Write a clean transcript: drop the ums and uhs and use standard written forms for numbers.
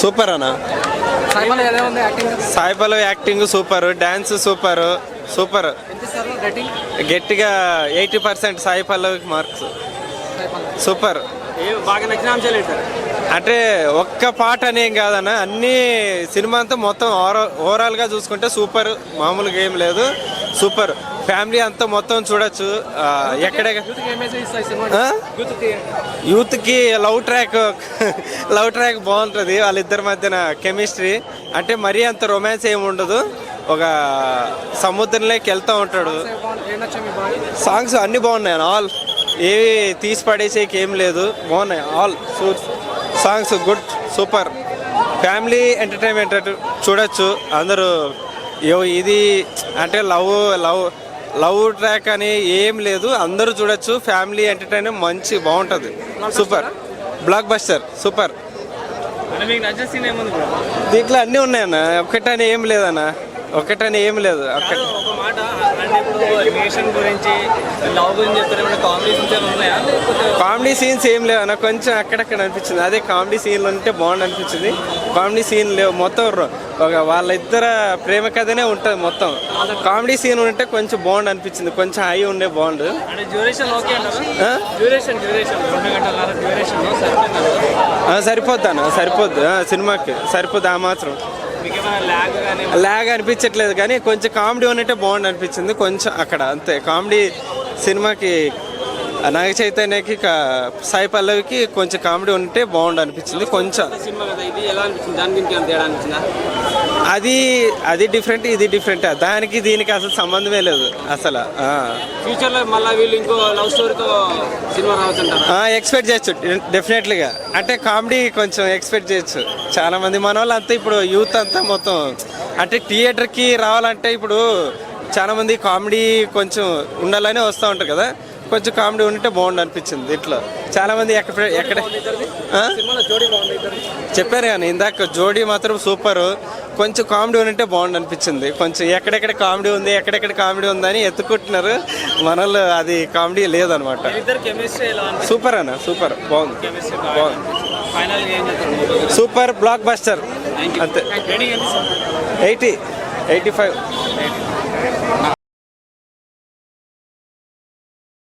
Super అన్న. Sai Pallavi acting super, dance super super. గట్టిగా 80% Sai పల్లవికి marks. Super. బాగా నచ్చిన అంశాలు ఏంటి? అంటే ఒక్క పాట అనేం కాదన్న, అన్ని సినిమా అంతా మొత్తం ఓవరాల్గా చూసుకుంటే సూపర్, మామూలుగా ఏం లేదు. సూపర్. ఫ్యామిలీ అంతా మొత్తం చూడొచ్చు. ఎక్కడ యూత్కి లవ్ ట్రాక్ బాగుంటుంది. వాళ్ళిద్దరి మధ్యన కెమిస్ట్రీ. అంటే మరీ అంత రొమాన్స్ ఏమి ఉండదు. ఒక సముద్రంలోకి వెళ్తూ ఉంటాడు. సాంగ్స్ అన్నీ బాగున్నాయి. ఆల్ ఏవి తీసి పడేసేకి ఏం లేదు, బాగున్నాయి. All songs good, super. Family entertainment చూడొచ్చు అందరూ. ఇది అంటే లవ్ ట్రాక్ అని ఏం లేదు, అందరూ చూడొచ్చు. ఫ్యామిలీ ఎంటర్టైన్మెంట్ మంచి బాగుంటుంది. సూపర్. Block buster super. దీంట్లో అన్నీ ఉన్నాయన్న, ఒకటని ఏం లేదన్న, ఒకటని ఏం లేదు. ఒక మాట అంటే ఇప్పుడు రిలేషన్ గురించి, లవ్ గురించి చెప్తారు. కామెడీ సీన్స్ ఉన్నాయా? కామెడీ సీన్స్ ఏం లేవు అన్న, కొంచెం అక్కడక్కడ అనిపించింది. అదే కామెడీ సీన్లు ఉంటే బాగుండు అనిపించింది. కామెడీ సీన్ లేవు. మొత్తం ఒక వాళ్ళిద్దరు ప్రేమ కథనే ఉంటుంది మొత్తం. కామెడీ సీన్ ఉంటే కొంచెం బాగుండు అనిపించింది. కొంచెం హై ఉండే బాగుండు. సరిపోద్ది అన్న, సరిపోద్ది. సినిమాకి సరిపోద్ది. ఆ మాత్రం లాగ్ అనిపించట్లేదు, కానీ కొంచెం కామెడీ ఉన్నట్టే బాగుండు అనిపించింది. కొంచెం అక్కడ అంతే. కామెడీ సినిమాకి నాగ చైతన్యకి సాయి పల్లవికి కొంచెం కామెడీ ఉంటే బాగుండు అనిపించింది. కొంచెం అది డిఫరెంట్, ఇది డిఫరెంట్. దానికి దీనికి అసలు సంబంధమే లేదు అసలు. ఫ్యూచర్లో మళ్ళీ వీళ్ళు ఇంకో లవ్ స్టోరీతో సినిమా రావచ్చు. ఎక్స్పెక్ట్ చేయొచ్చు డెఫినెట్లీగా. అంటే కామెడీ కొంచెం ఎక్స్పెక్ట్ చేయొచ్చు. చాలా మంది మన వాళ్ళు అంతా ఇప్పుడు యూత్ అంతా మొత్తం అంటే థియేటర్కి రావాలంటే ఇప్పుడు చాలా మంది కామెడీ కొంచెం ఉండాలని వస్తూ ఉంటారు కదా. కొంచెం కామెడీ ఉంటే బాగుండు అనిపించింది. ఇట్లా చాలా మంది ఎక్కడ చెప్పారు కానీ ఇందాక జోడీ మాత్రం సూపర్. కొంచెం కామెడీ ఉంటే బాగుండు అనిపించింది. కొంచెం ఎక్కడెక్కడ కామెడీ ఉంది, ఎక్కడెక్కడ కామెడీ ఉందని ఎత్తుకుంటున్నారు మనలో. అది కామెడీ లేదనమాట. సూపర్ అన్న, సూపర్. బాగుంది. సూపర్. బ్లాక్ బస్టర్ అంతే. 80, 85.